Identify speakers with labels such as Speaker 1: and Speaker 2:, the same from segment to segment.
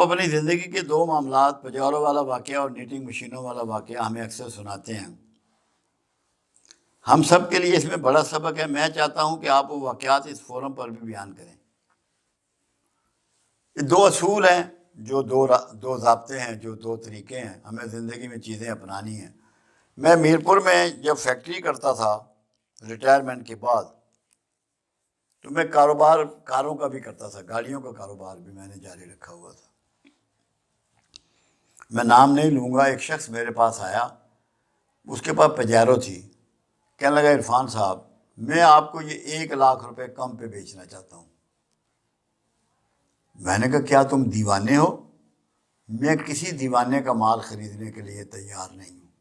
Speaker 1: آپ اپنی زندگی کے دو معاملات، پجاروں والا واقعہ اور نیٹنگ مشینوں والا واقعہ ہمیں اکثر سناتے ہیں. ہم سب کے لیے اس میں بڑا سبق ہے. میں چاہتا ہوں کہ آپ وہ واقعات اس فورم پر بھی بیان کریں. یہ دو اصول ہیں، جو دو ضابطے ہیں، جو دو طریقے ہیں ہمیں زندگی میں چیزیں اپنانی ہیں. میں میرپور میں جب فیکٹری کرتا تھا ریٹائرمنٹ کے بعد، تو میں کاروں کا بھی کرتا تھا، گاڑیوں کا کاروبار بھی میں نے جاری رکھا ہوا تھا. میں نام نہیں لوں گا. ایک شخص میرے پاس آیا، اس کے پاس پجیرو تھی. کہنے لگا عرفان صاحب، میں آپ کو یہ 1,00,000 روپے کم پہ بیچنا چاہتا ہوں. میں نے کہا کیا تم دیوانے ہو؟ میں کسی دیوانے کا مال خریدنے کے لیے تیار نہیں ہوں.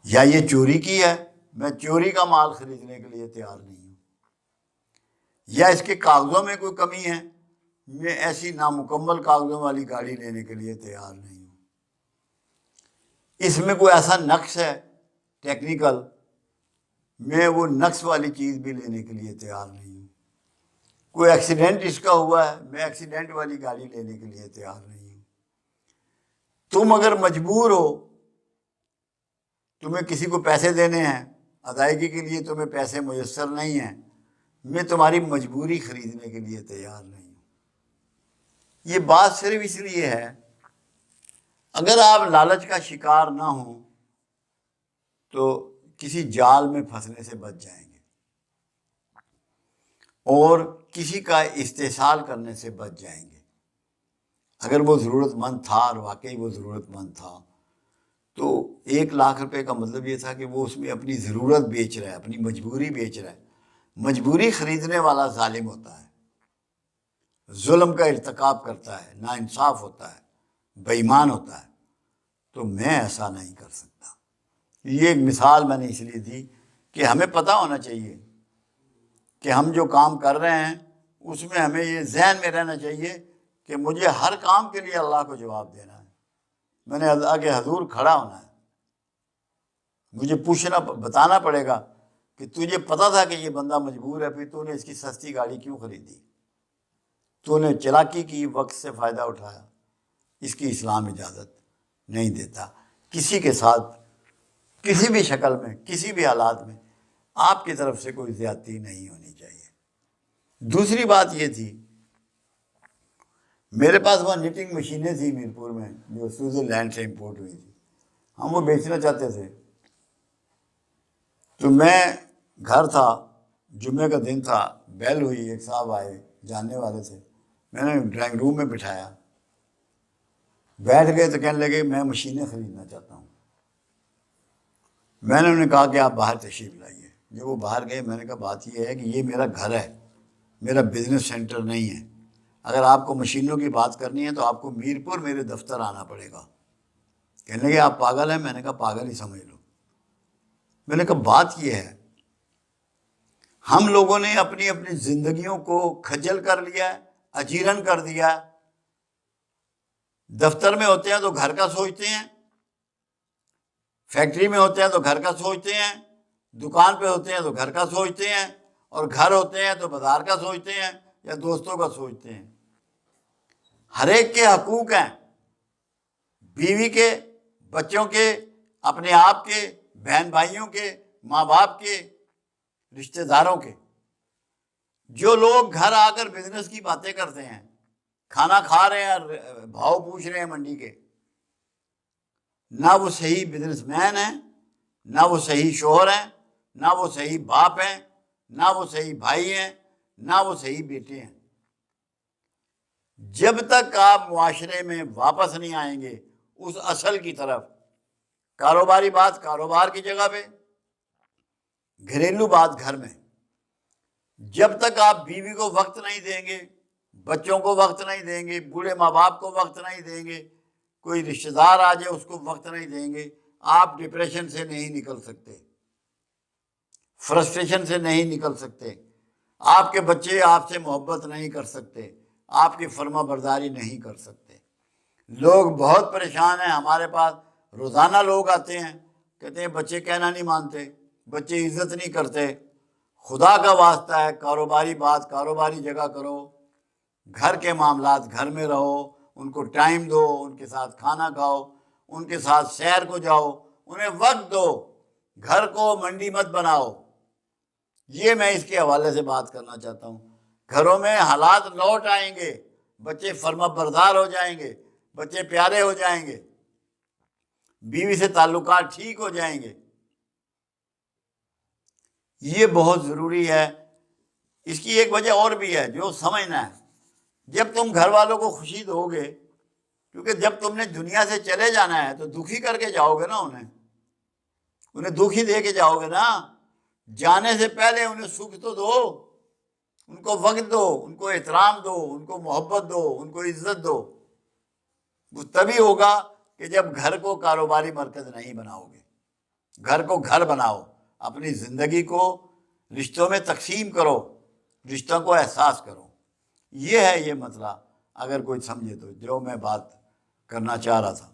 Speaker 1: یا یہ چوری کی ہے؟ میں چوری کا مال خریدنے کے لیے تیار نہیں ہوں. یا اس کے کاغذوں میں کوئی کمی ہے؟ میں ایسی نامکمل کاغذوں والی گاڑی لینے کے لیے تیار نہیں ہوں. اس میں کوئی ایسا نقص ہے ٹیکنیکل، میں وہ نقص والی چیز بھی لینے کے لیے تیار نہیں ہوں. کوئی ایکسیڈنٹ اس کا ہوا ہے، میں ایکسیڈنٹ والی گاڑی لینے کے لیے تیار نہیں ہوں. تم اگر مجبور ہو، تمہیں کسی کو پیسے دینے ہیں، ادائیگی کے لیے تمہیں پیسے میسر نہیں ہیں، میں تمہاری مجبوری خریدنے کے لیے تیار نہیں ہوں. یہ بات صرف اس لیے ہے اگر آپ لالچ کا شکار نہ ہوں تو کسی جال میں پھنسنے سے بچ جائیں گے اور کسی کا استحصال کرنے سے بچ جائیں گے. اگر وہ ضرورت مند تھا اور واقعی وہ ضرورت مند تھا تو 1,00,000 روپے کا مطلب یہ تھا کہ وہ اس میں اپنی ضرورت بیچ رہا ہے، اپنی مجبوری بیچ رہا ہے. مجبوری خریدنے والا ظالم ہوتا ہے، ظلم کا ارتکاب کرتا ہے، ناانصاف ہوتا ہے، بے ایمان ہوتا ہے. تو میں ایسا نہیں کر سکتا. یہ ایک مثال میں نے اس لیے دی کہ ہمیں پتہ ہونا چاہیے کہ ہم جو کام کر رہے ہیں اس میں ہمیں یہ ذہن میں رہنا چاہیے کہ مجھے ہر کام کے لیے اللہ کو جواب دینا ہے. میں نے اللہ کے حضور کھڑا ہونا ہے. مجھے بتانا پڑے گا کہ تجھے پتہ تھا کہ یہ بندہ مجبور ہے، پھر تو نے اس کی سستی گاڑی کیوں خریدی؟ تو نے چلاکی کی، وقت سے فائدہ اٹھایا. اس کی اسلام اجازت نہیں دیتا. کسی کے ساتھ کسی بھی شکل میں، کسی بھی حالات میں آپ کی طرف سے کوئی زیادتی نہیں ہونی چاہیے. دوسری بات یہ تھی، میرے پاس وہ نیٹنگ مشینیں تھیں میرپور میں جو سوئٹزرلینڈ سے امپورٹ ہوئی تھی. ہم وہ بیچنا چاہتے تھے. تو میں گھر تھا، جمعے کا دن تھا، بیل ہوئی، ایک صاحب آئے جاننے والے تھے. میں نے ڈرائنگ روم میں بٹھایا، بیٹھ گئے تو کہنے لگے میں مشینیں خریدنا چاہتا ہوں. میں نے انہیں کہا کہ آپ باہر تشریف لائیے. جب وہ باہر گئے میں نے کہا بات یہ ہے کہ یہ میرا گھر ہے، میرا بزنس سینٹر نہیں ہے. اگر آپ کو مشینوں کی بات کرنی ہے تو آپ کو میرپور میرے دفتر آنا پڑے گا. کہنے لگے آپ پاگل ہیں؟ میں نے کہا پاگل ہی سمجھ لو. میں نے کہا بات یہ ہے، ہم لوگوں نے اپنی اپنی زندگیوں کو کھجل کر لیا ہے، اجیرن کر دیا ہے. دفتر میں ہوتے ہیں تو گھر کا سوچتے ہیں، فیکٹری میں ہوتے ہیں تو گھر کا سوچتے ہیں، دکان پہ ہوتے ہیں تو گھر کا سوچتے ہیں، اور گھر ہوتے ہیں تو بازار کا سوچتے ہیں یا دوستوں کا سوچتے ہیں. ہر ایک کے حقوق ہیں، بیوی کے، بچوں کے، اپنے آپ کے، بہن بھائیوں کے، ماں باپ کے، رشتہ داروں کے. جو لوگ گھر آ کر بزنس کی باتیں کرتے ہیں، کھانا کھا رہے ہیں، بھاؤ پوچھ رہے ہیں منڈی کے، نہ وہ صحیح بزنس مین ہیں، نہ وہ صحیح شوہر ہیں، نہ وہ صحیح باپ ہیں، نہ وہ صحیح بھائی ہیں، نہ وہ صحیح بیٹے ہیں. جب تک آپ معاشرے میں واپس نہیں آئیں گے اس اصل کی طرف، کاروباری بات کاروبار کی جگہ پہ، گھریلو بات گھر میں، جب تک آپ بیوی کو وقت نہیں دیں گے، بچوں کو وقت نہیں دیں گے، بوڑھے ماں باپ کو وقت نہیں دیں گے، کوئی رشتہ دار آ جائے اس کو وقت نہیں دیں گے، آپ ڈپریشن سے نہیں نکل سکتے، فرسٹریشن سے نہیں نکل سکتے. آپ کے بچے آپ سے محبت نہیں کر سکتے، آپ کی فرما برداری نہیں کر سکتے. لوگ بہت پریشان ہیں. ہمارے پاس روزانہ لوگ آتے ہیں، کہتے ہیں بچے کہنا نہیں مانتے، بچے عزت نہیں کرتے. خدا کا واسطہ ہے، کاروباری بات کاروباری جگہ کرو، گھر کے معاملات گھر میں رہو، ان کو ٹائم دو، ان کے ساتھ کھانا کھاؤ، ان کے ساتھ سیر کو جاؤ، انہیں وقت دو، گھر کو منڈی مت بناؤ۔ یہ میں اس کے حوالے سے بات کرنا چاہتا ہوں۔ گھروں میں حالات لوٹ آئیں گے، بچے فرما بردار ہو جائیں گے، بچے پیارے ہو جائیں گے، بیوی سے تعلقات ٹھیک ہو جائیں گے۔ یہ بہت ضروری ہے۔ اس کی ایک وجہ اور بھی ہے جو سمجھنا ہے۔ جب تم گھر والوں کو خوشی دو گے، کیونکہ جب تم نے دنیا سے چلے جانا ہے تو دکھی کر کے جاؤ گے نا، انہیں دکھی دے کے جاؤ گے نا۔ جانے سے پہلے انہیں سکھ تو دو، ان کو وقت دو، ان کو احترام دو، ان کو محبت دو، ان کو عزت دو۔ وہ تبھی ہوگا کہ جب گھر کو کاروباری مرکز نہیں بناؤ گے، گھر کو گھر بناؤ، اپنی زندگی کو رشتوں میں تقسیم کرو، رشتوں کو احساس کرو۔ یہ ہے یہ مسئلہ، اگر کوئی سمجھے تو جو میں بات کرنا چاہ رہا تھا۔